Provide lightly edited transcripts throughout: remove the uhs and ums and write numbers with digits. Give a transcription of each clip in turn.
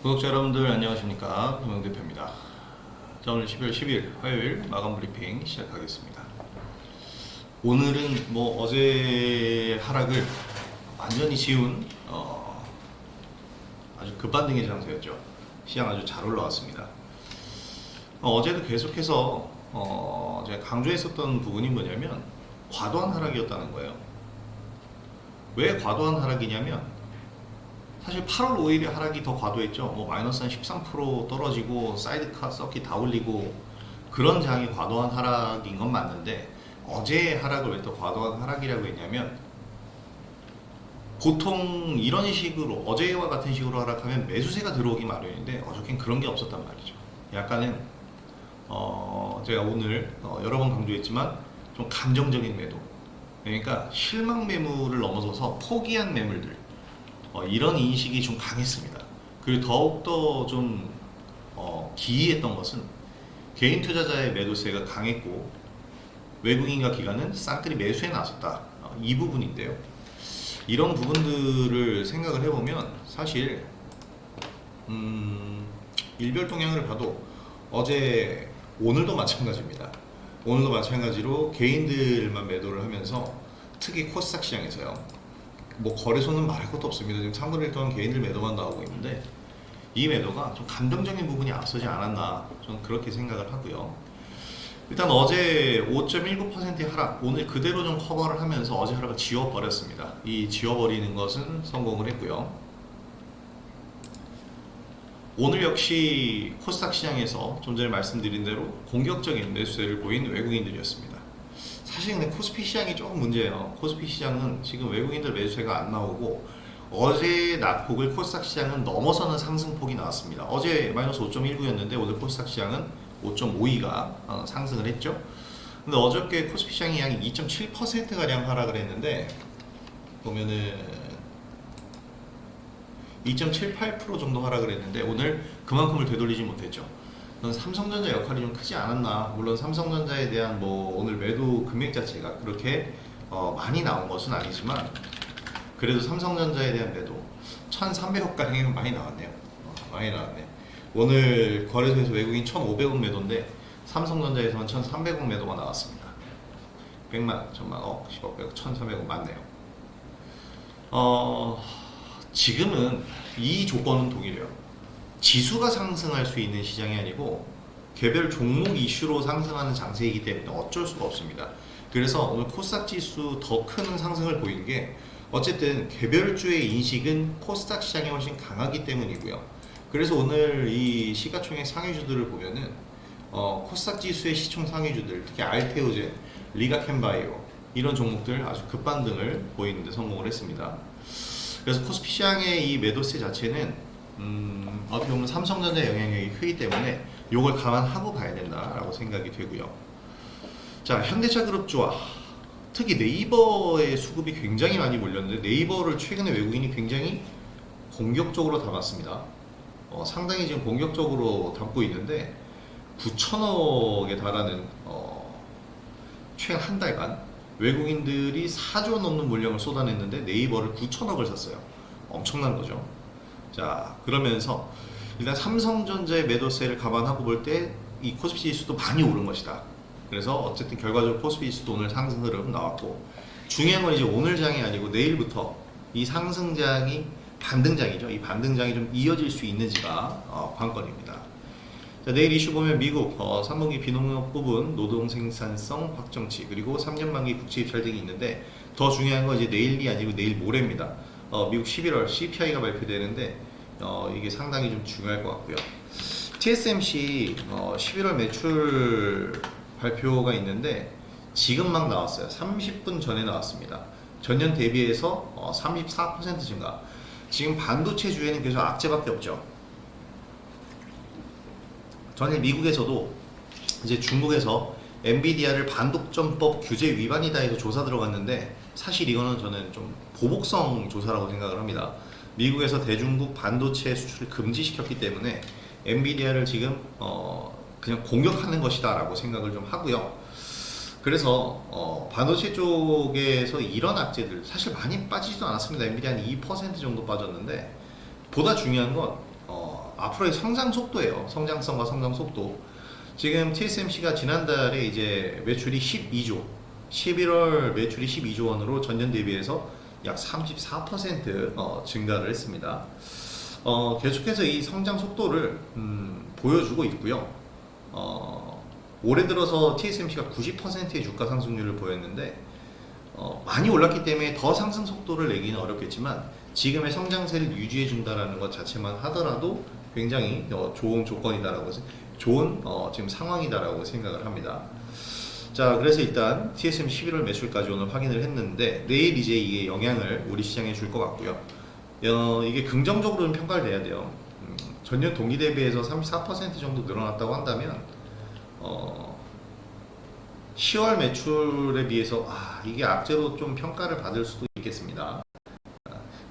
구독자 여러분들 안녕하십니까, 김영 대표입니다. 자, 오늘 12월 10일 화요일 마감 브리핑 시작하겠습니다. 오늘은 어제 하락을 완전히 지운 아주 급반등의 장세였죠. 시장 아주 잘 올라왔습니다. 어제도 계속해서 제가 강조했었던 부분이 뭐냐면 과도한 하락이었다는 거예요. 왜 과도한 하락이냐면 사실 8월 5일에 하락이 더 과도했죠. 마이너스 한 13% 떨어지고 사이드카 서킷 다 올리고 그런 장이 과도한 하락인 건 맞는데, 어제의 하락을 왜 또 과도한 하락이라고 했냐면, 보통 이런 식으로 어제와 같은 식으로 하락하면 매수세가 들어오기 마련인데 어저께는 그런 게 없었단 말이죠. 약간은 제가 오늘 여러 번 강조했지만 좀 감정적인 매도, 그러니까 실망 매물을 넘어서서 포기한 매물들, 이런 인식이 좀 강했습니다. 그리고 더욱더 좀 기이했던 것은 개인 투자자의 매도세가 강했고 외국인과 기관은 쌍끌이 매수에 나섰다. 이 부분인데요. 이런 부분들을 생각을 해보면 사실 일별 동향을 봐도 어제 오늘도 마찬가지입니다. 오늘도 마찬가지로 개인들만 매도를 하면서 특히 코스닥 시장에서요. 거래소는 말할 것도 없습니다. 지금 3분의 1 동안 개인들 매도만 나오고 있는데 이 매도가 좀 감정적인 부분이 앞서지 않았나, 저는 그렇게 생각을 하고요. 일단 어제 5.19%의 하락, 오늘 그대로 좀 커버를 하면서 어제 하락을 지워버렸습니다. 이 지워버리는 것은 성공을 했고요. 오늘 역시 코스닥 시장에서 좀 전에 말씀드린 대로 공격적인 매수세를 보인 외국인들이었습니다. 사실 근데 코스피 시장이 조금 문제예요. 코스피 시장은 지금 외국인들 매수세가 안 나오고 어제 낙폭을 코스닥 시장은 넘어서는 상승폭이 나왔습니다. 어제 마이너스 5.19였는데 오늘 코스닥 시장은 5.52가 상승을 했죠. 근데 어저께 코스피 시장이 약 2.7%가량 하락을 했는데 보면은 2.78% 정도 하락을 했는데 오늘 그만큼을 되돌리지 못했죠. 삼성전자 역할이 좀 크지 않았나. 물론 삼성전자에 대한 오늘 매도 금액 자체가 그렇게 많이 나온 것은 아니지만 그래도 삼성전자에 대한 매도 1,300억 가량이 많이 나왔네요. 많이 나왔네. 오늘 거래소에서 외국인 1,500억 매도인데 삼성전자에서는 1,300억 매도가 나왔습니다. 100만, 1000만, 10억, 100억, 1,300억 맞네요. 지금은 이 조건은 동일해요. 지수가 상승할 수 있는 시장이 아니고 개별 종목 이슈로 상승하는 장세이기 때문에 어쩔 수가 없습니다. 그래서 오늘 코스닥 지수 더 큰 상승을 보인 게 어쨌든 개별주의 인식은 코스닥 시장이 훨씬 강하기 때문이고요. 그래서 오늘 이 시가총액 상위주들을 보면은 코스닥 지수의 시총 상위주들, 특히 알테오젠, 리가켄바이오 이런 종목들 아주 급반등을 보이는데 성공을 했습니다. 그래서 코스피 시장의 이 매도세 자체는 어떻게 보면 삼성전자 영향력이 크기 때문에 이걸 감안하고 봐야 된다라고 생각이 되고요. 자, 현대차그룹주와 특히 네이버의 수급이 굉장히 많이 몰렸는데 네이버를 최근에 외국인이 굉장히 공격적으로 담았습니다. 상당히 지금 공격적으로 담고 있는데 9천억에 달하는 최근 한 달간 외국인들이 4조 원 넘는 물량을 쏟아냈는데 네이버를 9천억을 샀어요. 엄청난 거죠. 자, 그러면서 일단 삼성전자의 매도세를 감안하고 볼 때 이 코스피 지수도 많이 오른 것이다. 그래서 어쨌든 결과적으로 코스피 지수도 오늘 상승 흐름 나왔고, 중요한 건 이제 오늘 장이 아니고 내일부터 이 상승장이 반등장이죠. 이 반등장이 좀 이어질 수 있는지가 관건입니다. 자, 내일 이슈 보면 미국 3분기 비농업 부분 노동 생산성 확정치, 그리고 3년 만기 국채 입찰 등이 있는데 더 중요한 건 이제 내일이 아니고 내일 모레입니다. 미국 11월 CPI가 발표되는데 이게 상당히 좀 중요할 것 같고요. TSMC 11월 매출 발표가 있는데 지금 막 나왔어요. 30분 전에 나왔습니다. 전년 대비해서 34% 증가. 지금 반도체주에는 계속 악재밖에 없죠. 전일 미국에서도 이제 중국에서 엔비디아를 반독점법 규제 위반이다 해서 조사 들어갔는데 사실 이거는 저는 좀 보복성 조사라고 생각을 합니다. 미국에서 대중국 반도체 수출을 금지시켰기 때문에 엔비디아를 지금 그냥 공격하는 것이다 라고 생각을 좀 하고요. 그래서 반도체 쪽에서 이런 악재들 사실 많이 빠지지도 않았습니다. 엔비디아 한 2% 정도 빠졌는데 보다 중요한 건 앞으로의 성장 속도예요. 성장성과 성장 속도. 지금 TSMC가 지난달에 이제 매출이 12조, 11월 매출이 12조 원으로 전년 대비해서 약 34% 증가를 했습니다. 계속해서 이 성장 속도를 보여주고 있고요. 올해 들어서 TSMC가 90%의 주가 상승률을 보였는데 많이 올랐기 때문에 더 상승 속도를 내기는 어렵겠지만 지금의 성장세를 유지해 준다라는 것 자체만 하더라도 굉장히 좋은 조건이다라고 좋은 지금 상황이다라고 생각을 합니다. 자, 그래서 일단 TSMC 11월 매출까지 오늘 확인을 했는데 내일 이제 이게 영향을 우리 시장에 줄 것 같고요. 이게 긍정적으로는 평가를 돼야 돼요. 전년 동기 대비해서 34% 정도 늘어났다고 한다면 10월 매출에 비해서 이게 악재로 좀 평가를 받을 수도 있겠습니다.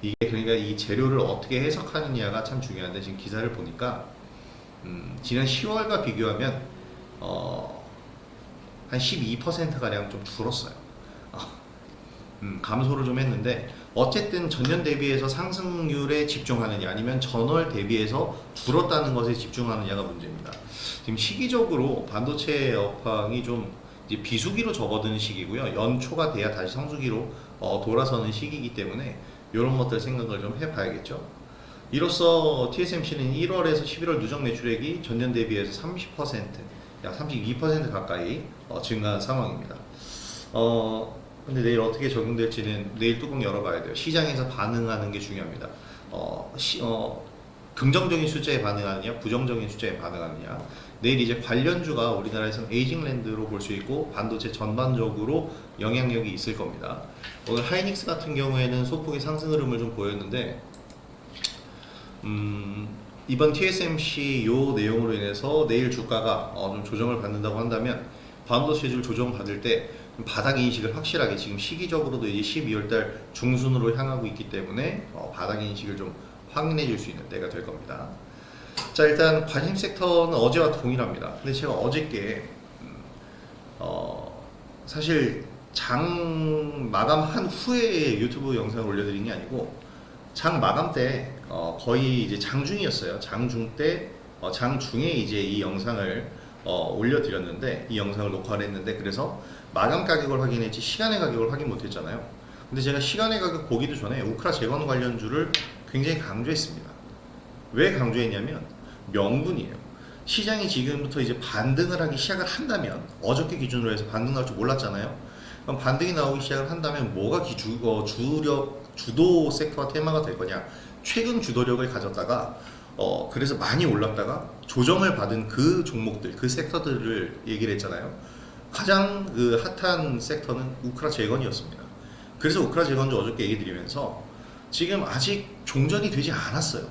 이게 그러니까 이 재료를 어떻게 해석하느냐가 참 중요한데 지금 기사를 보니까 지난 10월과 비교하면 한 12%가량 좀 줄었어요. 감소를 좀 했는데 어쨌든 전년 대비해서 상승률에 집중하느냐 아니면 전월 대비해서 줄었다는 것에 집중하느냐가 문제입니다. 지금 시기적으로 반도체 업황이 좀 이제 비수기로 접어드는 시기고요. 연초가 돼야 다시 성수기로 돌아서는 시기이기 때문에 이런 것들 생각을 좀 해봐야겠죠. 이로써 TSMC는 1월에서 11월 누적 매출액이 전년 대비해서 30%, 약 32% 가까이 증가한 상황입니다. 근데 내일 어떻게 적용될지는 내일 뚜껑 열어봐야 돼요. 시장에서 반응하는 게 중요합니다. 긍정적인 숫자에 반응하느냐, 부정적인 숫자에 반응하느냐. 내일 이제 관련주가 우리나라에서는 에이징랜드로 볼 수 있고 반도체 전반적으로 영향력이 있을 겁니다. 오늘 하이닉스 같은 경우에는 소폭의 상승 흐름을 좀 보였는데 이번 TSMC 요 내용으로 인해서 내일 주가가 좀 조정을 받는다고 한다면 반도체줄 조정 받을 때 바닥 인식을 확실하게 지금 시기적으로도 이제 12월달 중순으로 향하고 있기 때문에 바닥 인식을 좀 확인해 줄 수 있는 때가 될 겁니다. 자, 일단 관심 섹터는 어제와 동일합니다. 근데 제가 어저께 사실 장 마감한 후에 유튜브 영상을 올려드린 게 아니고 장 마감 때 거의 이제 장중이었어요. 장중 때 장중에 이제 이 영상을 올려드렸는데 이 영상을 녹화를 했는데 그래서 마감 가격을 확인했지 시간의 가격을 확인 못했잖아요. 근데 제가 시간의 가격 보기도 전에 우크라 재건 관련주를 굉장히 강조했습니다. 왜 강조했냐면 명분이에요. 시장이 지금부터 이제 반등을 하기 시작을 한다면 어저께 기준으로 해서 반등 나올 줄 몰랐잖아요. 그럼 반등이 나오기 시작을 한다면 뭐가 주도 섹터와 테마가 될 거냐? 최근 주도력을 가졌다가 그래서 많이 올랐다가 조정을 받은 그 종목들, 그 섹터들을 얘기를 했잖아요. 가장 그 핫한 섹터는 우크라 재건이었습니다. 그래서 우크라 재건주 어저께 얘기 드리면서 지금 아직 종전이 되지 않았어요.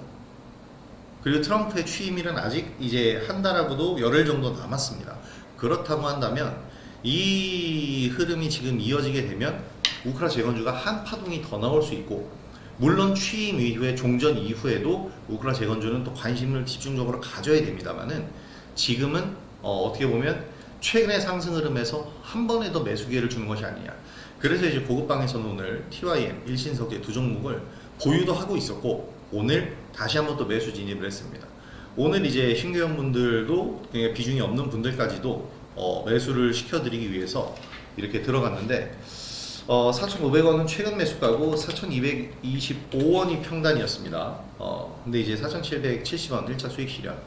그리고 트럼프의 취임일은 아직 이제 한 달하고도 열흘 정도 남았습니다. 그렇다고 한다면 이 흐름이 지금 이어지게 되면 우크라 재건주가 한 파동이 더 나올 수 있고 물론 취임 이후에 종전 이후에도 우크라 재건주는 또 관심을 집중적으로 가져야 됩니다만은 지금은 어떻게 보면 최근의 상승 흐름에서 한 번에 더 매수 기회를 주는 것이 아니냐. 그래서 이제 고급방에서는 오늘 TYM, 일신석재 두 종목을 보유도 하고 있었고 오늘 다시 한번 또 매수 진입을 했습니다. 오늘 이제 신규형분들도 비중이 없는 분들까지도 매수를 시켜드리기 위해서 이렇게 들어갔는데 4,500원은 최근 매수가고 4,225원이 평단이었습니다. 근데 이제 4,770원 1차 수익 실현.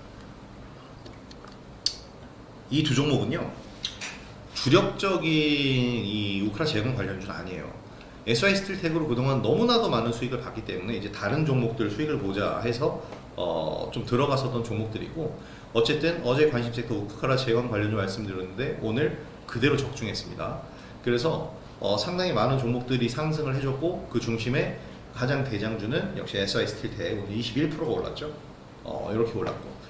이 두 종목은요 주력적인 이 우크라 재건 관련주는 아니에요. SY 스틸텍으로 그동안 너무나도 많은 수익을 봤기 때문에 이제 다른 종목들 수익을 보자 해서 좀 들어갔었던 종목들이고 어쨌든 어제 관심 섹터 우크라 재건 관련주 말씀드렸는데 오늘 그대로 적중했습니다. 그래서 상당히 많은 종목들이 상승을 해줬고 그 중심에 가장 대장주는 역시 SY 스틸텍 오늘 21%가 올랐죠. 이렇게 올랐고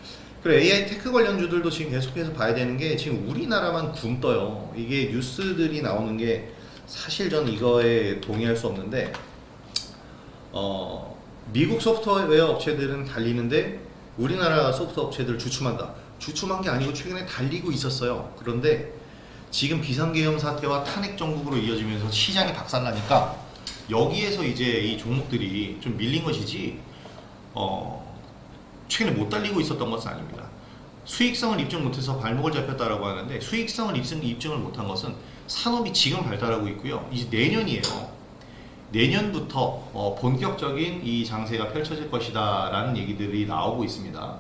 그리고 AI 테크 관련주들도 지금 계속해서 봐야 되는 게 지금 우리나라만 굼떠요. 이게 뉴스들이 나오는 게 사실 저는 이거에 동의할 수 없는데 미국 소프트웨어 업체들은 달리는데 우리나라 소프트웨어 업체들 주춤한다. 주춤한 게 아니고 최근에 달리고 있었어요. 그런데 지금 비상계엄 사태와 탄핵 정국으로 이어지면서 시장이 박살나니까 여기에서 이제 이 종목들이 좀 밀린 것이지 최근에 못 달리고 있었던 것은 아닙니다. 수익성을 입증 못해서 발목을 잡혔다라고 하는데 수익성을 입증을 못한 것은 산업이 지금 발달하고 있고요. 이제 내년이에요. 내년부터 본격적인 이 장세가 펼쳐질 것이다 라는 얘기들이 나오고 있습니다.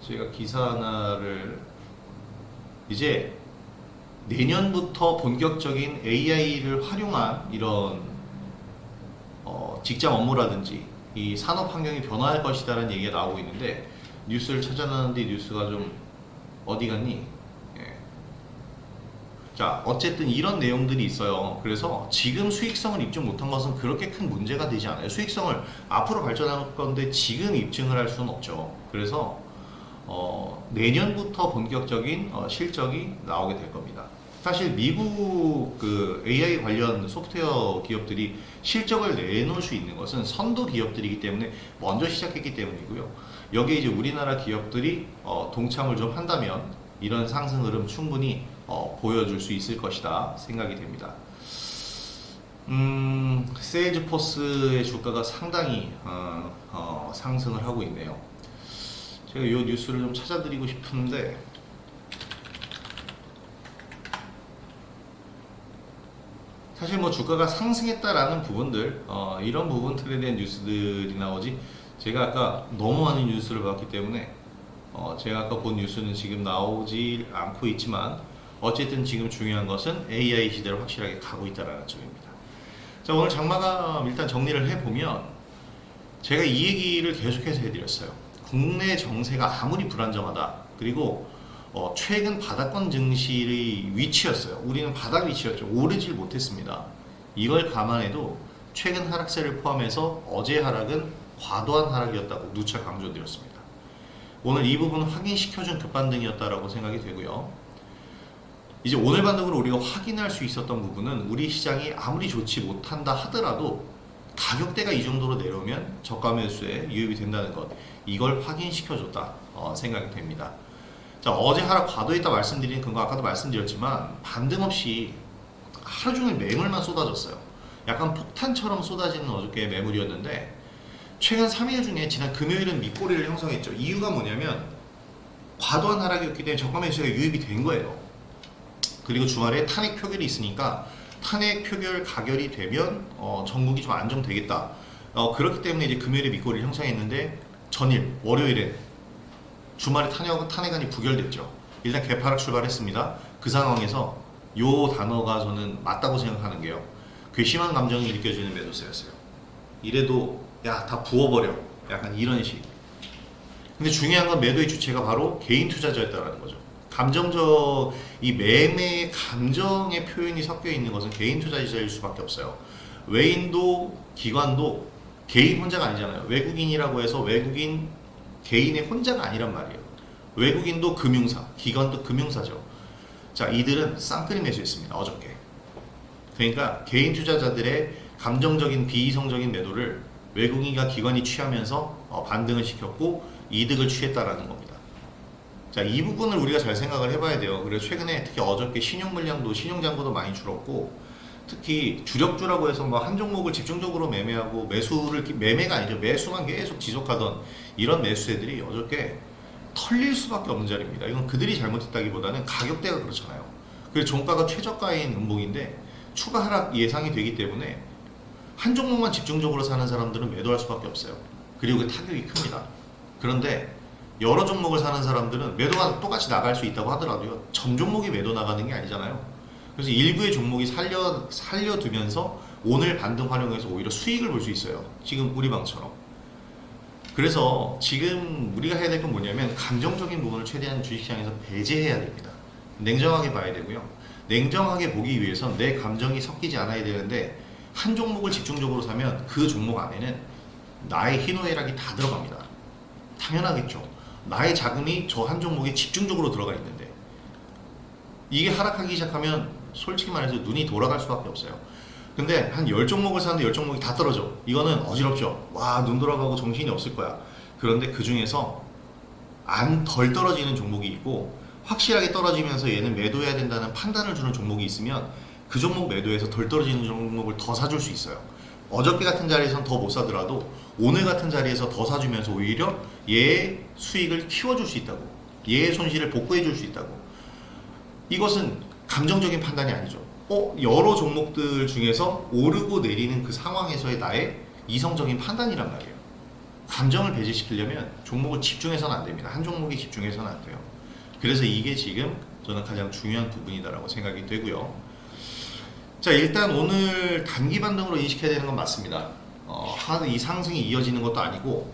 제가 기사 하나를 이제 내년부터 본격적인 AI를 활용한 이런 직장 업무라든지 이 산업 환경이 변화할 것이다라는 얘기가 나오고 있는데 뉴스를 찾아놨는데 뉴스가 좀 어디 갔니? 예. 자, 어쨌든 이런 내용들이 있어요. 그래서 지금 수익성을 입증 못한 것은 그렇게 큰 문제가 되지 않아요. 수익성을 앞으로 발전할 건데 지금 입증을 할 수는 없죠. 그래서 내년부터 본격적인 실적이 나오게 될 겁니다. 사실 미국 그 AI 관련 소프트웨어 기업들이 실적을 내놓을 수 있는 것은 선도 기업들이기 때문에 먼저 시작했기 때문이고요. 여기에 이제 우리나라 기업들이 동참을 좀 한다면 이런 상승 흐름 충분히 보여줄 수 있을 것이다 생각이 됩니다. 세일즈포스의 주가가 상당히 상승을 하고 있네요. 제가 이 뉴스를 좀 찾아드리고 싶은데 사실 뭐 주가가 상승했다라는 부분들 이런 부분들에 대한 뉴스들이 나오지 제가 아까 너무 많은 뉴스를 봤기 때문에 제가 아까 본 뉴스는 지금 나오지 않고 있지만 어쨌든 지금 중요한 것은 AI 시대로 확실하게 가고 있다는 점입니다. 자, 오늘 장마감 일단 정리를 해보면 제가 이 얘기를 계속해서 해드렸어요. 국내 정세가 아무리 불안정하다 그리고 최근 바닥권 증시의 위치였어요. 우리는 바닥 위치였죠. 오르질 못했습니다. 이걸 감안해도 최근 하락세를 포함해서 어제 하락은 과도한 하락이었다고 누차 강조드렸습니다. 오늘 이 부분 확인시켜준 급반등이었다라고 생각이 되고요. 이제 오늘 반등으로 우리가 확인할 수 있었던 부분은 우리 시장이 아무리 좋지 못한다 하더라도 가격대가 이 정도로 내려오면 저가 매수에 유입이 된다는 것, 이걸 확인시켜줬다 생각이 됩니다. 자, 어제 하락 과도했다 말씀드린 근거 아까도 말씀드렸지만 반등 없이 하루 종일 매물만 쏟아졌어요. 약간 폭탄처럼 쏟아지는 어저께 매물이었는데 최근 3일 중에 지난 금요일은 밑꼬리를 형성했죠. 이유가 뭐냐면 과도한 하락이었기 때문에 저가 매수가 유입이 된 거예요. 그리고 주말에 탄핵 표결이 있으니까 탄핵 표결 가결이 되면 전국이 좀 안정되겠다. 그렇기 때문에 이제 금요일에 밑꼬리를 형성했는데 전일 월요일에 주말에 탄핵안이 부결됐죠. 일단 개파락 출발했습니다. 그 상황에서 요 단어가 저는 맞다고 생각하는 게요. 괘씸한 감정이 느껴지는 매도세였어요. 이래도 야, 다 부어버려. 약간 이런 식. 근데 중요한 건 매도의 주체가 바로 개인 투자자였다는 거죠. 이 매매의 감정의 표현이 섞여 있는 것은 개인 투자자일 수밖에 없어요. 외인도 기관도 개인 혼자가 아니잖아요. 외국인이라고 해서 외국인 개인의 혼자가 아니란 말이에요. 외국인도 금융사, 기관도 금융사죠. 자, 이들은 쌍끌이 매수했습니다. 어저께. 그러니까 개인 투자자들의 감정적인 비이성적인 매도를 외국인과 기관이 취하면서 반등을 시켰고 이득을 취했다라는 겁니다. 자, 이 부분을 우리가 잘 생각을 해봐야 돼요. 그래서 최근에 특히 어저께 신용잔고도 많이 줄었고 특히 주력주라고 해서 뭐 한 종목을 집중적으로 매매하고 매매가 아니죠. 매수만 계속 지속하던 이런 매수세들이 어저께 털릴 수밖에 없는 자리입니다. 이건 그들이 잘못했다기보다는 가격대가 그렇잖아요. 그리고 종가가 최저가인 음봉인데 추가 하락 예상이 되기 때문에 한 종목만 집중적으로 사는 사람들은 매도할 수밖에 없어요. 그리고 그 타격이 큽니다. 그런데 여러 종목을 사는 사람들은 매도가 똑같이 나갈 수 있다고 하더라도요. 전 종목이 매도 나가는 게 아니잖아요. 그래서 일부의 종목이 살려두면서 오늘 반등 활용해서 오히려 수익을 볼 수 있어요. 지금 우리방처럼. 그래서 지금 우리가 해야 될 건 뭐냐면 감정적인 부분을 최대한 주식시장에서 배제해야 됩니다. 냉정하게 봐야 되고요. 냉정하게 보기 위해선 내 감정이 섞이지 않아야 되는데 한 종목을 집중적으로 사면 그 종목 안에는 나의 희노애락이 다 들어갑니다. 당연하겠죠. 나의 자금이 저 한 종목에 집중적으로 들어가 있는데 이게 하락하기 시작하면 솔직히 말해서 눈이 돌아갈 수밖에 없어요. 근데 한 10종목을 사는데 10종목이 다 떨어져. 이거는 어지럽죠. 와, 눈 돌아가고 정신이 없을 거야. 그런데 그 중에서 덜 떨어지는 종목이 있고 확실하게 떨어지면서 얘는 매도해야 된다는 판단을 주는 종목이 있으면 그 종목 매도해서 덜 떨어지는 종목을 더 사줄 수 있어요. 어저께 같은 자리에선 더 못 사더라도 오늘 같은 자리에서 더 사주면서 오히려 얘의 수익을 키워줄 수 있다고, 얘의 손실을 복구해 줄 수 있다고. 이것은 감정적인 판단이 아니죠. 여러 종목들 중에서 오르고 내리는 그 상황에서의 나의 이성적인 판단이란 말이에요. 감정을 배제시키려면 종목을 집중해서는 안 됩니다. 한 종목에 집중해서는 안 돼요. 그래서 이게 지금 저는 가장 중요한 부분이다라고 생각이 되고요. 자, 일단 오늘 단기 반등으로 인식해야 되는 건 맞습니다. 이 상승이 이어지는 것도 아니고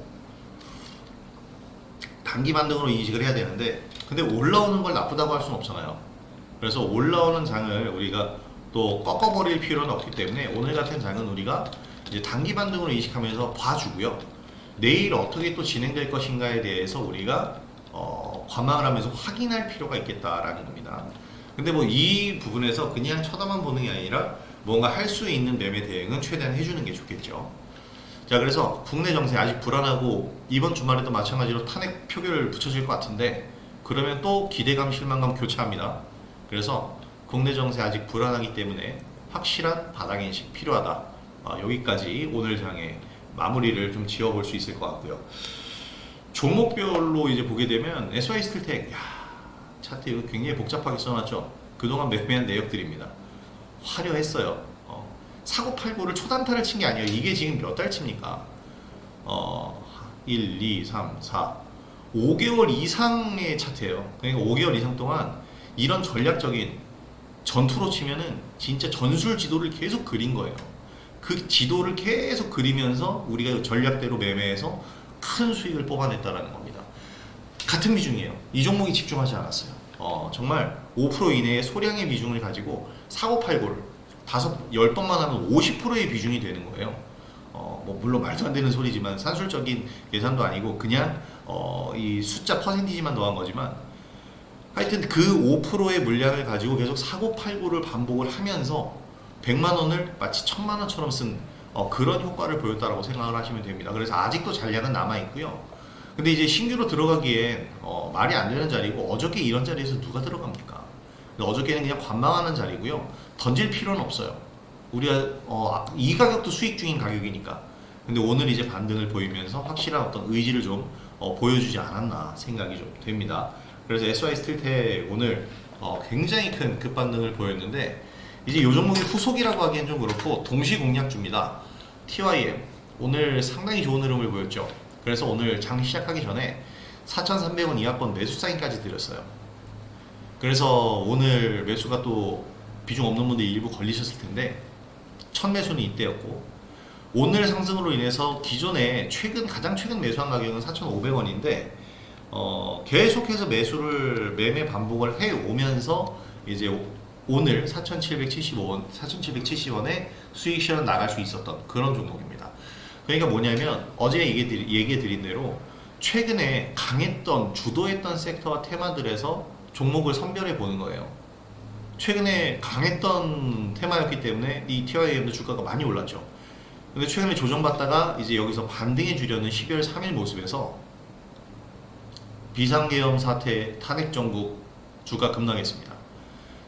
단기 반등으로 인식을 해야 되는데, 근데 올라오는 걸 나쁘다고 할 수는 없잖아요. 그래서 올라오는 장을 우리가 또 꺾어버릴 필요는 없기 때문에 오늘 같은 장은 우리가 이제 단기 반등으로 인식하면서 봐주고요. 내일 어떻게 또 진행될 것인가에 대해서 우리가 관망을 하면서 확인할 필요가 있겠다라는 겁니다. 근데 뭐 이 부분에서 그냥 쳐다만 보는 게 아니라 뭔가 할 수 있는 매매 대응은 최대한 해주는 게 좋겠죠. 자, 그래서 국내 정세 아직 불안하고 이번 주말에도 마찬가지로 탄핵 표결을 붙여질 것 같은데, 그러면 또 기대감 실망감 교차합니다. 그래서 국내 정세 아직 불안하기 때문에 확실한 바닥 인식 필요하다. 여기까지 오늘 장에 마무리를 좀 지어볼 수 있을 것 같고요. 종목별로 이제 보게 되면 SY 스틸텍, 차트 이거 굉장히 복잡하게 써놨죠. 그동안 매매한 내역들입니다. 화려했어요. 사고팔고를 초단타를 친 게 아니에요. 이게 지금 몇 달치입니까? 1, 2, 3, 4, 5개월 이상의 차트예요. 그러니까 5개월 이상 동안 이런 전략적인 전투로 치면은 진짜 전술 지도를 계속 그린 거예요. 그 지도를 계속 그리면서 우리가 전략대로 매매해서 큰 수익을 뽑아냈다라는 겁니다. 같은 비중이에요. 이 종목이 집중하지 않았어요. 정말 5% 이내의 소량의 비중을 가지고 사고팔고를 10번만 하면 50%의 비중이 되는 거예요. 뭐 물론 말도 안 되는 소리지만 산술적인 계산도 아니고 그냥 이 숫자 퍼센티지만 더한 거지만, 하여튼 그 5%의 물량을 가지고 계속 사고팔고를 반복을 하면서 100만 원을 마치 1000만 원처럼 쓴 그런 효과를 보였다라고 생각을 하시면 됩니다. 그래서 아직도 잔량은 남아 있고요. 근데 이제 신규로 들어가기엔 말이 안 되는 자리고, 어저께 이런 자리에서 누가 들어갑니까? 어저께는 그냥 관망하는 자리고요. 던질 필요는 없어요. 우리가 이 가격도 수익 중인 가격이니까. 근데 오늘 이제 반등을 보이면서 확실한 어떤 의지를 좀 보여주지 않았나 생각이 좀 됩니다. 그래서 SY 스틸텍 오늘 굉장히 큰 급반등을 보였는데, 이제 이 종목의 후속이라고 하기엔 좀 그렇고 동시공략주입니다. TYM 오늘 상당히 좋은 흐름을 보였죠. 그래서 오늘 장 시작하기 전에 4,300원 이하권 매수 사인까지 드렸어요. 그래서 오늘 매수가 또 비중 없는 분들이 일부 걸리셨을 텐데 첫 매수는 이때였고, 오늘 상승으로 인해서 기존에 가장 최근 매수한 가격은 4,500원인데 계속해서 매매 반복을 해 오면서 이제 오늘 4,770원에 수익 실현 나갈 수 있었던 그런 종목입니다. 그러니까 뭐냐면 어제 얘기해 드린 대로 최근에 강했던 주도했던 섹터와 테마들에서 종목을 선별해 보는 거예요. 최근에 강했던 테마였기 때문에 이 TYM도 주가가 많이 올랐죠. 근데 최근에 조정받다가 이제 여기서 반등해 주려는 12월 3일 모습에서 비상계엄 사태, 탄핵 정국, 주가 급락했습니다.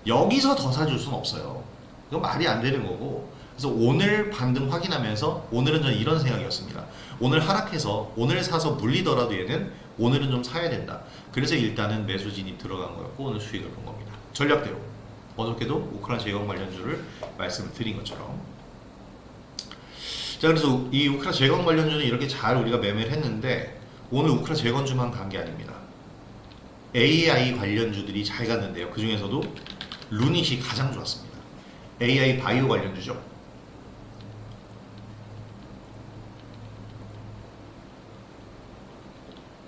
여기서 더 사줄 수는 없어요. 이건 말이 안 되는 거고. 그래서 오늘 반등 확인하면서 오늘은 저는 이런 생각이었습니다. 오늘 하락해서 오늘 사서 물리더라도 얘는 오늘은 좀 사야 된다. 그래서 일단은 매수 진입 들어간 거였고 오늘 수익을 본 겁니다. 전략대로. 어저께도 우크라이나 재건 관련주를 말씀을 드린 것처럼. 자, 그래서 이 우크라이나 재건 관련주는 이렇게 잘 우리가 매매를 했는데 오늘 우크라이나 재건주만 간 게 아닙니다. AI 관련주들이 잘 갔는데요. 그 중에서도 루닛이 가장 좋았습니다. AI 바이오 관련주죠.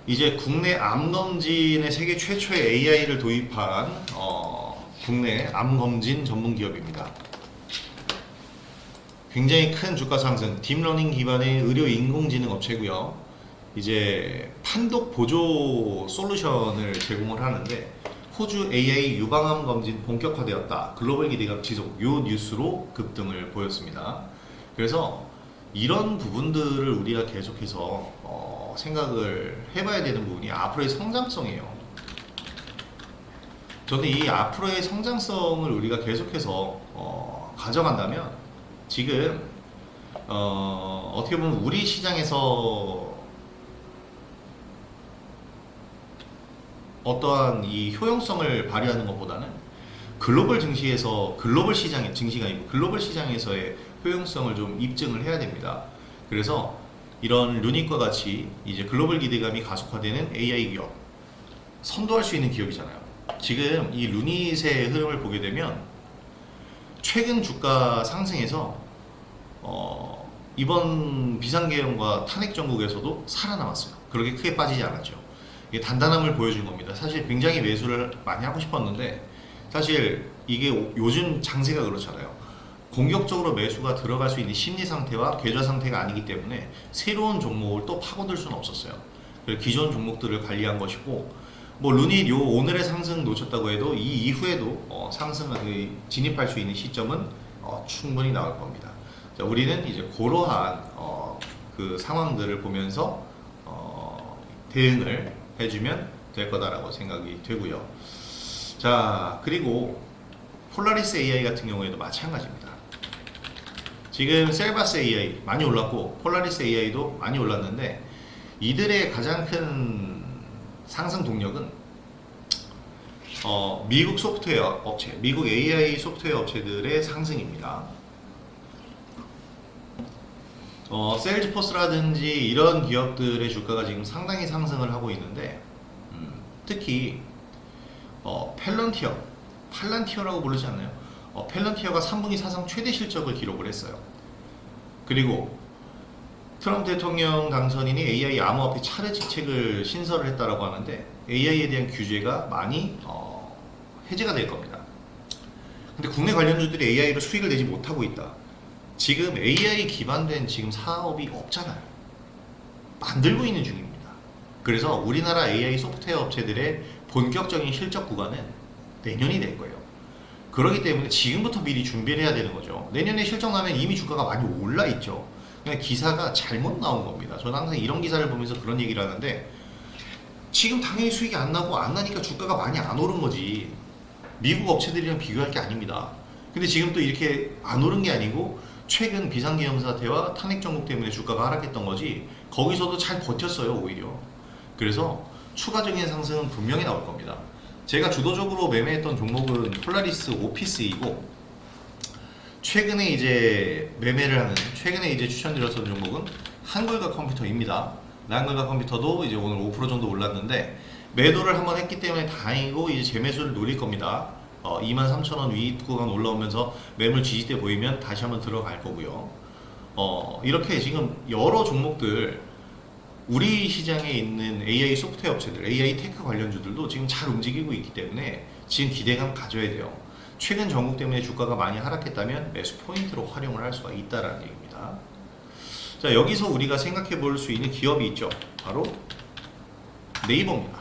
이제 국내 암검진의 세계 최초의 AI를 도입한 국내 암검진 전문 기업입니다. 굉장히 큰 주가 상승, 딥러닝 기반의 의료 인공지능 업체고요. 이제 판독 보조 솔루션을 제공을 하는데 호주 AI 유방암 검진 본격화되었다. 글로벌 기대감 지속. 요 뉴스로 급등을 보였습니다. 그래서 이런 부분들을 우리가 계속해서 생각을 해봐야 되는 부분이 앞으로의 성장성이에요. 저는 이 앞으로의 성장성을 우리가 계속해서 가져간다면 지금 어떻게 보면 우리 시장에서 어떠한 이 효용성을 발휘하는 것보다는 글로벌 증시에서 글로벌 시장의 증시가 아니고 글로벌 시장에서의 효용성을 좀 입증을 해야 됩니다. 그래서 이런 루닛과 같이 이제 글로벌 기대감이 가속화되는 AI 기업 선도할 수 있는 기업이잖아요. 지금 이 루닛의 흐름을 보게 되면 최근 주가 상승에서 이번 비상계엄과 탄핵 정국에서도 살아남았어요. 그렇게 크게 빠지지 않았죠. 이게 단단함을 보여준 겁니다. 사실 굉장히 매수를 많이 하고 싶었는데 사실 이게 요즘 장세가 그렇잖아요. 공격적으로 매수가 들어갈 수 있는 심리 상태와 계좌 상태가 아니기 때문에 새로운 종목을 또 파고들 수는 없었어요. 그래서 기존 종목들을 관리한 것이고, 뭐 루닛 요 오늘의 상승 놓쳤다고 해도 이 이후에도 상승을 진입할 수 있는 시점은 충분히 나올 겁니다. 자, 우리는 이제 그러한 그 상황들을 보면서 대응을 해주면 될 거다라고 생각이 되고요. 자, 그리고 폴라리스 AI 같은 경우에도 마찬가지입니다. 지금 셀바스 AI 많이 올랐고 폴라리스 AI도 많이 올랐는데 이들의 가장 큰 상승 동력은 미국 소프트웨어 업체, 미국 AI 소프트웨어 업체들의 상승입니다. 세일즈포스라든지 이런 기업들의 주가가 지금 상당히 상승을 하고 있는데 특히 팔란티어라고 부르지 않나요? 팔란티어가 3분기 사상 최대 실적을 기록을 했어요. 그리고 트럼프 대통령 당선인이 AI 암호화폐 차례 직책을 신설을 했다라고 하는데 AI에 대한 규제가 많이 해제가 될 겁니다. 근데 국내 관련주들이 AI로 수익을 내지 못하고 있다. 지금 AI 기반된 지금 사업이 없잖아요. 만들고 있는 중입니다. 그래서 우리나라 AI 소프트웨어 업체들의 본격적인 실적 구간은 내년이 될 거예요. 그렇기 때문에 지금부터 미리 준비를 해야 되는 거죠. 내년에 실적 나면 이미 주가가 많이 올라 있죠. 그냥 기사가 잘못 나온 겁니다. 저는 항상 이런 기사를 보면서 그런 얘기를 하는데 지금 당연히 수익이 안 나고 안 나니까 주가가 많이 안 오른 거지. 미국 업체들이랑 비교할 게 아닙니다. 근데 지금 또 이렇게 안 오른 게 아니고 최근 비상계엄 사태와 탄핵 정국 때문에 주가가 하락했던 거지 거기서도 잘 버텼어요 오히려. 그래서 추가적인 상승은 분명히 나올 겁니다. 제가 주도적으로 매매했던 종목은 폴라리스 오피스이고 최근에 이제 매매를 하는 최근에 이제 추천드렸던 종목은 한글과 컴퓨터입니다. 한글과 컴퓨터도 이제 오늘 5% 정도 올랐는데 매도를 한번 했기 때문에 다행이고 이제 재매수를 노릴 겁니다. 23,000원 위 구간 올라오면서 매물 지지대 보이면 다시 한번 들어갈 거고요. 이렇게 지금 여러 종목들 우리 시장에 있는 AI 소프트웨어 업체들, AI 테크 관련주들도 지금 잘 움직이고 있기 때문에 지금 기대감 가져야 돼요. 최근 전국 때문에 주가가 많이 하락했다면 매수 포인트로 활용을 할 수가 있다라는 얘기입니다. 자, 여기서 우리가 생각해 볼 수 있는 기업이 있죠. 바로 네이버입니다.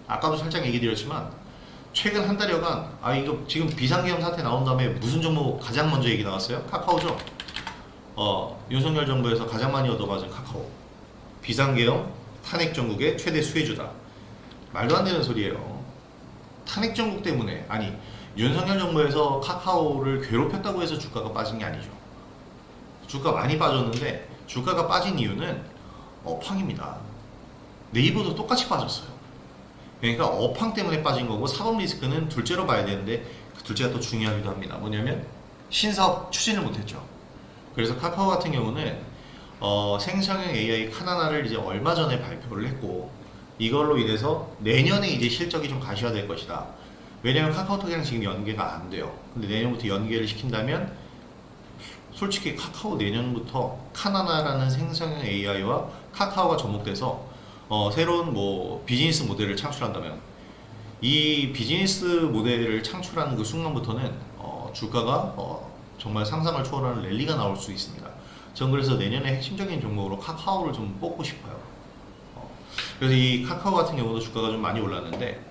아까도 살짝 얘기 드렸지만 최근 한 달여간 이거 지금 비상계엄 사태 나온 다음에 무슨 종목 가장 먼저 얘기 나왔어요? 카카오죠. 윤석열 정부에서 가장 많이 얻어맞은 카카오. 비상계엄 탄핵 정국의 최대 수혜주다. 말도 안 되는 소리예요. 탄핵 정국 때문에 윤석열 정부에서 카카오를 괴롭혔다고 해서 주가가 빠진 게 아니죠. 주가 많이 빠졌는데 주가가 빠진 이유는 업황입니다. 네이버도 똑같이 빠졌어요. 그러니까 업황 때문에 빠진 거고 사법 리스크는 둘째로 봐야 되는데 그 둘째가 또 중요하기도 합니다. 뭐냐면 신사업 추진을 못했죠. 그래서 카카오 같은 경우는 생성형 AI 카나나를 이제 얼마 전에 발표를 했고 이걸로 인해서 내년에 이제 실적이 좀 가시화될 것이다. 왜냐면 카카오톡이랑 지금 연계가 안 돼요. 근데 내년부터 연계를 시킨다면 솔직히 카카오 내년부터 카나나라는 생성형 AI와 카카오가 접목돼서 새로운 비즈니스 모델을 창출한다면 이 비즈니스 모델을 창출하는 그 순간부터는 주가가 정말 상상을 초월하는 랠리가 나올 수 있습니다. 전 그래서 내년에 핵심적인 종목으로 카카오를 좀 뽑고 싶어요. 그래서 이 카카오 같은 경우도 주가가 좀 많이 올랐는데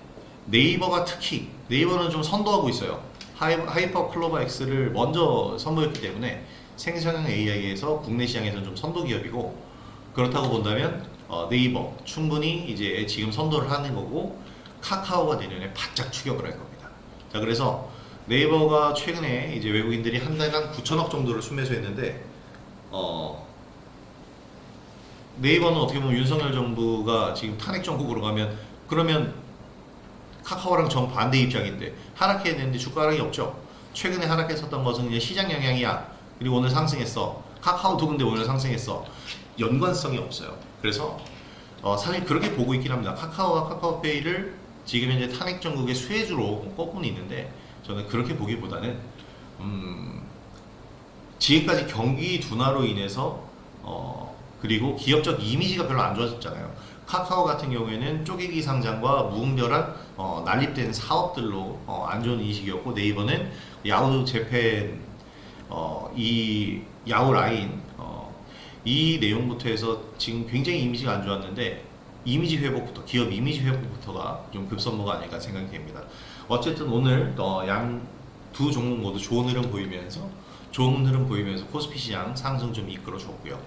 네이버가 특히 네이버는 좀 선도하고 있어요. 하이퍼 클로버 X를 먼저 선보였기 때문에 생성형 AI에서 국내 시장에서는 좀 선도 기업이고 그렇다고 본다면 네이버 충분히 이제 지금 선도를 하는 거고 카카오가 내년에 바짝 추격을 할 겁니다. 자, 그래서 네이버가 최근에 이제 외국인들이 한 달간 9천억 정도를 순매수했는데 어, 네이버는 어떻게 보면 윤석열 정부가 지금 탄핵 정국으로 가면 그러면 카카오랑 정반대 입장인데 하락해야 되는데 주가 하락이 없죠. 최근에 하락했었던 것은 이제 시장 영향이야. 그리고 오늘 상승했어. 카카오도 근데 오늘 상승했어. 연관성이 없어요. 그래서 사실 그렇게 보고 있긴 합니다. 카카오와 카카오페이를 지금 현재 탄핵 정국의 수혜주로 꼽고는 있는데 저는 그렇게 보기보다는 지금까지 경기 둔화로 인해서 그리고 기업적 이미지가 별로 안 좋아졌잖아요. 카카오 같은 경우에는 쪼개기 상장과 무분별한 난립된 사업들로 안 좋은 인식이었고 네이버는 야후 재팬 이 야후 라인 이 내용부터 해서 지금 굉장히 이미지가 안 좋았는데 이미지 회복부터 기업 이미지 회복부터가 좀 급선무가 아닐까 생각이 됩니다. 어쨌든 오늘 양 두 종목 모두 좋은 흐름 보이면서 코스피 시장 상승 좀 이끌어 줬고요.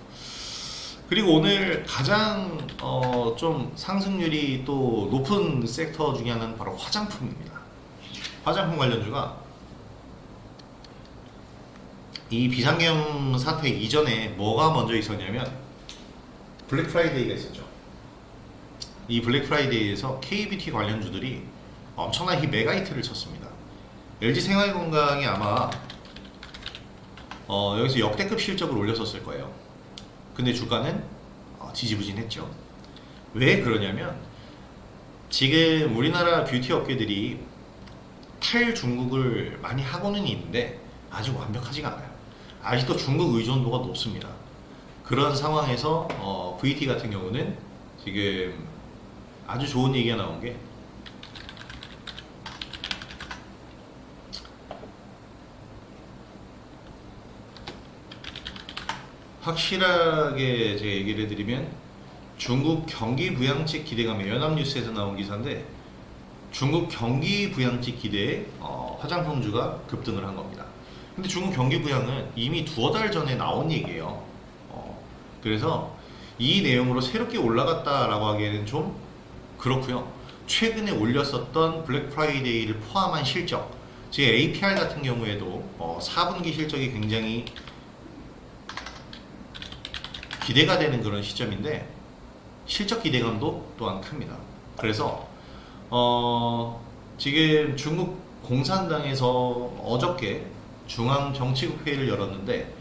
그리고 오늘 가장 좀 상승률이 또 높은 섹터 중에 하나는 바로 화장품입니다. 화장품 관련주가 이 비상계엄 사태 이전에 뭐가 먼저 있었냐면 블랙 프라이데이가 있었죠. 이 블랙 프라이데이에서 KBT 관련주들이 엄청난 메가 히트를 쳤습니다. LG 생활건강이 아마 여기서 역대급 실적을 올렸었을 거예요. 근데 주가는 지지부진했죠. 왜 그러냐면 지금 우리나라 뷰티 업계들이 탈중국을 많이 하고는 있는데 아직 완벽하지가 않아요. 아직도 중국 의존도가 높습니다. 그런 상황에서 VT 같은 경우는 지금 아주 좋은 얘기가 나온 게 확실하게 제가 얘기를 해드리면 중국 경기 부양책 기대감에 연합뉴스에서 나온 기사인데 중국 경기 부양책 기대에 화장품주가 급등을 한 겁니다. 근데 중국 경기 부양은 이미 두어 달 전에 나온 얘기예요. 그래서 이 내용으로 새롭게 올라갔다라고 하기에는 좀 그렇고요. 최근에 올렸었던 블랙 프라이데이를 포함한 실적, 제 APR 같은 경우에도 4분기 실적이 굉장히 기대가 되는 그런 시점인데 실적 기대감도 또한 큽니다. 그래서 지금 중국 공산당에서 어저께 중앙정치국회의를 열었는데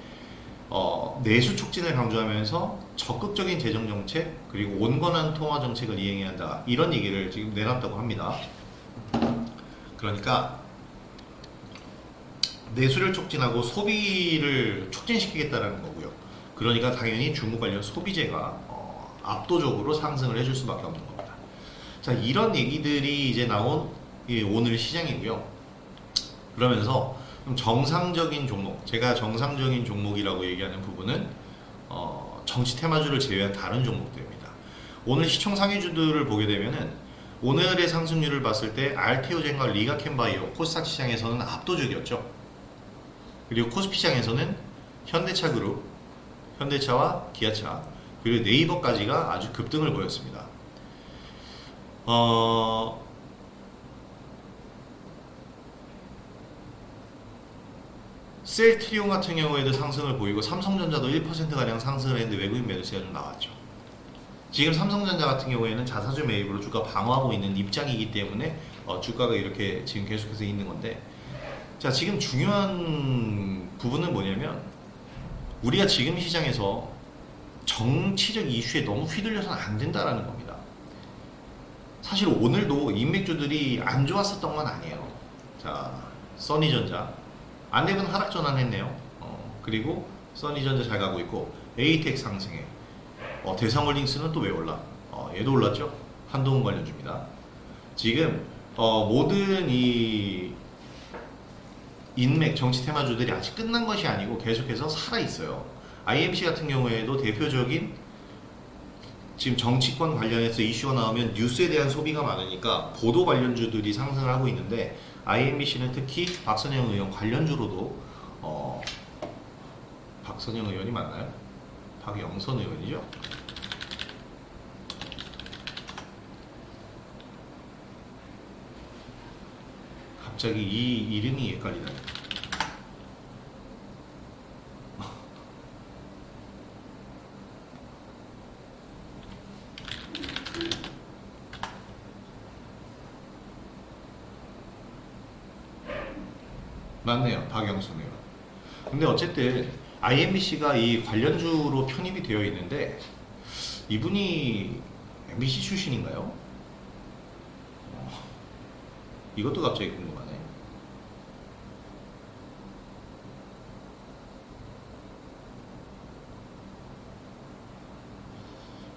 내수 촉진을 강조하면서 적극적인 재정 정책 그리고 온건한 통화 정책을 이행해야 한다 이런 얘기를 지금 내놨다고 합니다. 그러니까 내수를 촉진하고 소비를 촉진시키겠다라는 거고요. 그러니까 당연히 중국 관련 소비재가 압도적으로 상승을 해줄 수밖에 없는 겁니다. 자, 이런 얘기들이 이제 나온 오늘 시장이고요. 그러면서 좀 정상적인 종목, 제가 정상적인 종목이라고 얘기하는 부분은 정치 테마주를 제외한 다른 종목들입니다. 오늘 시총 상위주들을 보게 되면은 오늘의 상승률을 봤을 때 알테오젠과 리가캔바이오 코스닥 시장에서는 압도적이었죠. 그리고 코스피 시장에서는 현대차그룹, 현대차와 기아차 그리고 네이버까지가 아주 급등을 보였습니다. 셀트리온 같은 경우에도 상승을 보이고 삼성전자도 1%가량 상승을 했는데 외국인 매도세가 좀 나왔죠. 지금 삼성전자 같은 경우에는 자사주 매입으로 주가 방어하고 있는 입장이기 때문에 주가가 이렇게 지금 계속해서 있는 건데, 자, 지금 중요한 부분은 뭐냐면 우리가 지금 시장에서 정치적 이슈에 너무 휘둘려서는 안 된다라는 겁니다. 사실 오늘도 인맥주들이 안 좋았었던 건 아니에요. 자, 써니전자 안내분 하락 전환했네요. 그리고 써니전자 잘 가고 있고 에이텍 상승해. 대성홀딩스는 또 왜 올라? 얘도 올랐죠. 한동훈 관련주입니다. 지금 모든 이 인맥 정치 테마주들이 아직 끝난 것이 아니고 계속해서 살아 있어요. IMC 같은 경우에도 대표적인 지금 정치권 관련해서 이슈가 나오면 뉴스에 대한 소비가 많으니까 보도 관련주들이 상승을 하고 있는데 IMBC는 특히 박선영 의원 관련주로도 박선영 의원이 맞나요? 박영선 의원이죠? 갑자기 이 이름이 헷갈리네. 맞네요, 박영순 의원. 근데 어쨌든 IMBC가 이 관련주로 편입이 되어 있는데 이분이 MBC 출신인가요? 이것도 갑자기 궁금하네.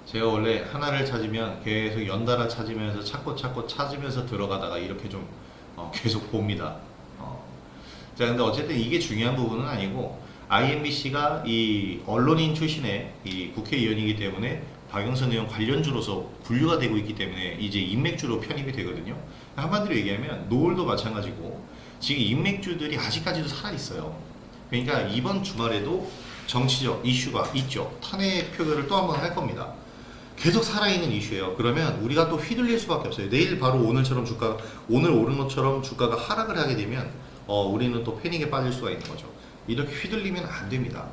제가 원래 하나를 찾으면 계속 연달아 찾으면서 찾고 찾으면서 들어가다가 이렇게 좀 계속 봅니다. 자, 근데 어쨌든 이게 중요한 부분은 아니고 IMBC가 이 언론인 출신의 이 국회의원이기 때문에 박영선 의원 관련주로서 분류가 되고 있기 때문에 이제 인맥주로 편입이 되거든요. 한마디로 얘기하면 노을도 마찬가지고 지금 인맥주들이 아직까지도 살아있어요. 그러니까 이번 주말에도 정치적 이슈가 있죠. 탄핵 표결을 또 한 번 할 겁니다. 계속 살아있는 이슈예요. 그러면 우리가 또 휘둘릴 수밖에 없어요. 내일 바로 오늘처럼 오늘 오른 것처럼 주가가 하락을 하게 되면 우리는 또 패닉에 빠질 수가 있는 거죠. 이렇게 휘둘리면 안 됩니다.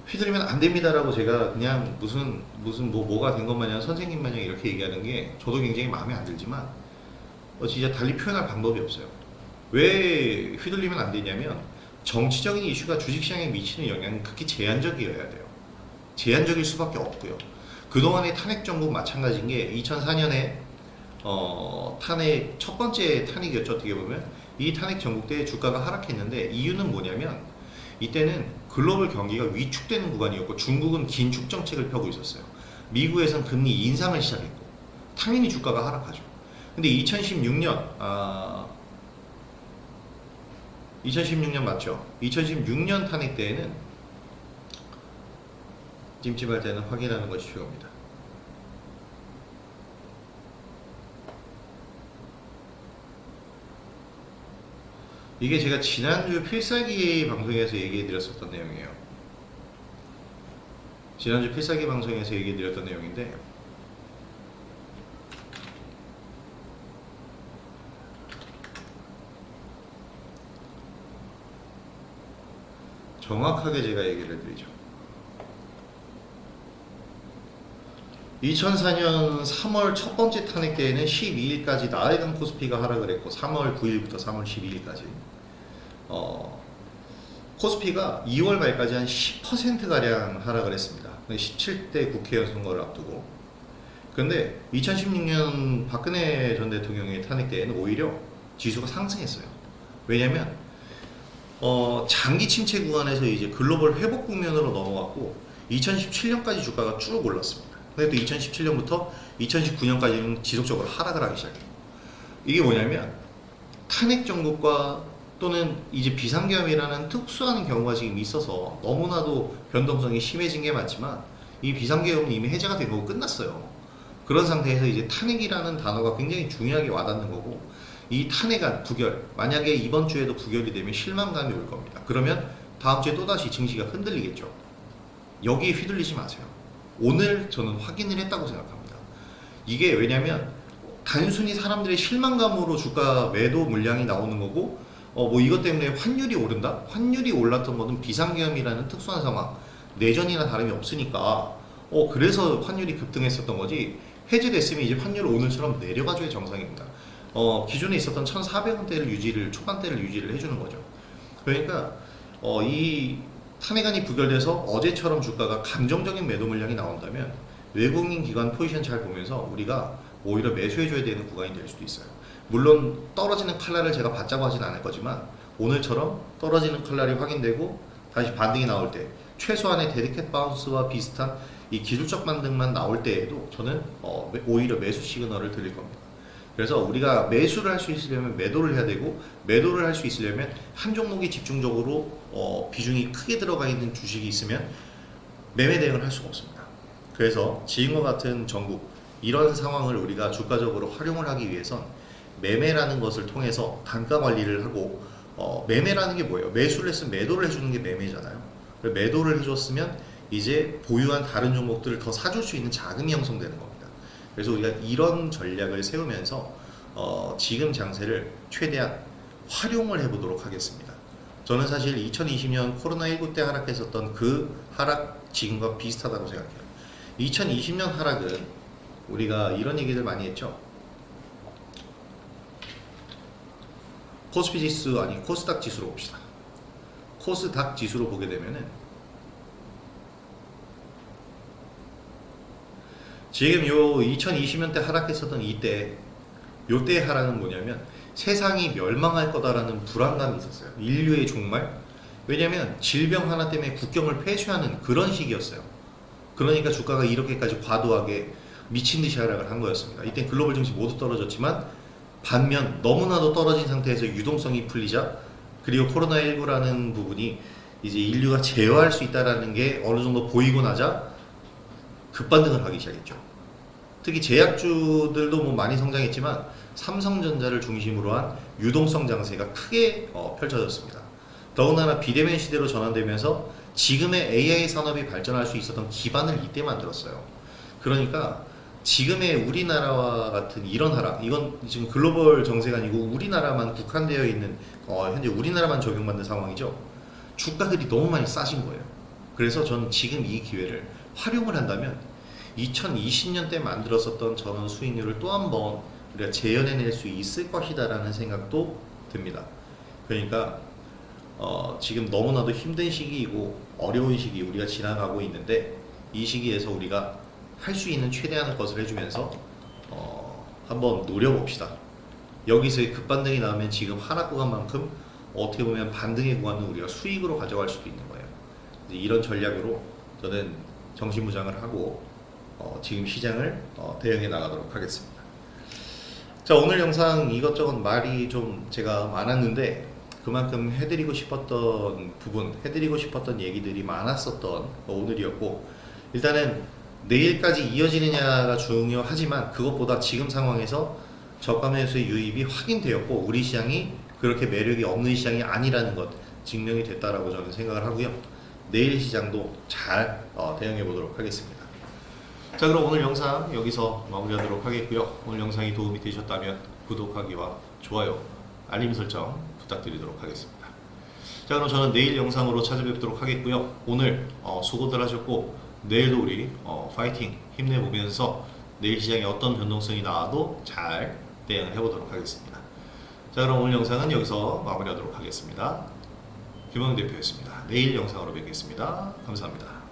휘둘리면 안 됩니다라고 제가 그냥 무슨 뭐가 된 것 마냥 선생님 마냥 이렇게 얘기하는 게 저도 굉장히 마음에 안 들지만 진짜 달리 표현할 방법이 없어요. 왜 휘둘리면 안 되냐면 정치적인 이슈가 주식시장에 미치는 영향은 극히 제한적이어야 돼요. 제한적일 수밖에 없고요. 그동안의 탄핵 정부 마찬가지인 게 2004년에 탄핵 첫 번째 탄핵이었죠. 어떻게 보면 이 탄핵 정국 때 주가가 하락했는데 이유는 뭐냐면 이때는 글로벌 경기가 위축되는 구간이었고 중국은 긴축 정책을 펴고 있었어요. 미국에선 금리 인상을 시작했고 당연히 주가가 하락하죠. 근데 2016년 맞죠? 2016년 탄핵 때에는 찜찜할 때는 확인하는 것이 필요합니다. 이게 제가 지난주 필살기 방송에서 얘기해 드렸었던 내용이에요. 지난주 필살기 방송에서 얘기해 드렸던 내용인데 정확하게 제가 얘기를 드리죠. 2004년 3월 첫 번째 탄핵 때에는 12일까지 나흘간 코스피가 하락을 했고 3월 9일부터 3월 12일까지 코스피가 2월 말까지 한 10%가량 하락을 했습니다. 17대 국회의원 선거를 앞두고. 근데 2016년 박근혜 전 대통령의 탄핵 때에는 오히려 지수가 상승했어요. 왜냐면 장기 침체 구간에서 이제 글로벌 회복 국면으로 넘어갔고 2017년까지 주가가 쭉 올랐습니다. 근데 또 2017년부터 2019년까지는 지속적으로 하락을 하기 시작해요. 이게 뭐냐면 탄핵 정국과 또는 이제 비상계엄이라는 특수한 경우가 지금 있어서 너무나도 변동성이 심해진 게 맞지만 이 비상계엄은 이미 해제가 된 거고 끝났어요. 그런 상태에서 이제 탄핵이라는 단어가 굉장히 중요하게 와닿는 거고 이 탄핵안 부결 만약에 이번 주에도 부결이 되면 실망감이 올 겁니다. 그러면 다음 주에 또다시 증시가 흔들리겠죠. 여기에 휘둘리지 마세요. 오늘 저는 확인을 했다고 생각합니다. 이게 왜냐면 단순히 사람들의 실망감으로 주가 매도 물량이 나오는 거고 뭐 이것 때문에 환율이 오른다? 환율이 올랐던 것은 비상계엄이라는 특수한 상황 내전이나 다름이 없으니까 그래서 환율이 급등했었던 거지 해제됐으면 이제 환율은 오늘처럼 내려가줘야 정상입니다. 기존에 있었던 1,400원대를 초반대를 유지를 해주는 거죠. 그러니까 이 탄핵안이 부결돼서 어제처럼 주가가 감정적인 매도 물량이 나온다면 외국인 기관 포지션 잘 보면서 우리가 오히려 매수해줘야 되는 구간이 될 수도 있어요. 물론 떨어지는 칼날을 제가 받자고 하진 않을 거지만 오늘처럼 떨어지는 칼날이 확인되고 다시 반등이 나올 때 최소한의 데리켓 바운스와 비슷한 이 기술적 반등만 나올 때에도 저는 오히려 매수 시그널을 드릴 겁니다. 그래서 우리가 매수를 할 수 있으려면 매도를 해야 되고 매도를 할 수 있으려면 한 종목이 집중적으로 비중이 크게 들어가 있는 주식이 있으면 매매 대응을 할 수가 없습니다. 그래서 지금과 같은 전국 이런 상황을 우리가 주가적으로 활용을 하기 위해선 매매라는 것을 통해서 단가 관리를 하고 매매라는 게 뭐예요? 매수를 했으면 매도를 해주는 게 매매잖아요. 매도를 해줬으면 이제 보유한 다른 종목들을 더 사줄 수 있는 자금이 형성되는 겁니다. 그래서 우리가 이런 전략을 세우면서 지금 장세를 최대한 활용을 해보도록 하겠습니다. 저는 사실 2020년 코로나19 때 하락했었던 그 하락 지금과 비슷하다고 생각해요. 2020년 하락은 우리가 이런 얘기들 많이 했죠. 코스피 지수 아니 코스닥 지수로 봅시다. 코스닥 지수로 보게 되면은 지금 요 2020년대 하락했었던 요때의 하락은 뭐냐면 세상이 멸망할 거다라는 불안감이 있었어요. 인류의 종말. 왜냐면 질병 하나 때문에 국경을 폐쇄하는 그런 시기였어요. 그러니까 주가가 이렇게까지 과도하게 미친 듯이 하락을 한 거였습니다. 이때 글로벌 증시 모두 떨어졌지만 반면 너무나도 떨어진 상태에서 유동성이 풀리자, 그리고 코로나19라는 부분이 이제 인류가 제어할 수 있다라는 게 어느 정도 보이고 나자 급반등을 하기 시작했죠. 특히 제약주들도 뭐 많이 성장했지만 삼성전자를 중심으로 한 유동성 장세가 크게 펼쳐졌습니다. 더군다나 비대면 시대로 전환되면서 지금의 AI 산업이 발전할 수 있었던 기반을 이때 만들었어요. 그러니까 지금의 우리나라와 같은 이런 하락, 이건 지금 글로벌 정세가 아니고 우리나라만 국한되어 있는 현재 우리나라만 적용받는 상황이죠. 주가들이 너무 많이 싸진 거예요. 그래서 저는 지금 이 기회를 활용을 한다면 2020년 때 만들었었던 저는 수익률을 또 한 번 우리가 재현해낼 수 있을 것이다라는 생각도 듭니다. 그러니까 지금 너무나도 힘든 시기이고 어려운 시기 우리가 지나가고 있는데, 이 시기에서 우리가 할 수 있는 최대한의 것을 해주면서 한번 노려봅시다. 여기서의 급반등이 나오면 지금 하락 구간만큼 어떻게 보면 반등의 구간은 우리가 수익으로 가져갈 수도 있는 거예요. 이런 전략으로 저는 정신무장을 하고 지금 시장을 대응해 나가도록 하겠습니다. 자, 오늘 영상 이것저것 말이 좀 제가 많았는데 그만큼 해드리고 싶었던 부분, 해드리고 싶었던 얘기들이 많았었던 오늘이었고, 일단은 내일까지 이어지느냐가 중요하지만 그것보다 지금 상황에서 저가 매수의 유입이 확인되었고 우리 시장이 그렇게 매력이 없는 시장이 아니라는 것 증명이 됐다라고 저는 생각을 하고요. 내일 시장도 잘 대응해 보도록 하겠습니다. 자, 그럼 오늘 영상 여기서 마무리하도록 하겠고요. 오늘 영상이 도움이 되셨다면 구독하기와 좋아요, 알림 설정 부탁드리도록 하겠습니다. 자, 그럼 저는 내일 영상으로 찾아뵙도록 하겠고요. 오늘 수고들 하셨고 내일도 우리 파이팅 힘내보면서 내일 시장에 어떤 변동성이 나와도 잘 대응을 해보도록 하겠습니다. 자, 그럼 오늘 영상은 여기서 마무리하도록 하겠습니다. 김영훈 대표였습니다. 내일 영상으로 뵙겠습니다. 감사합니다.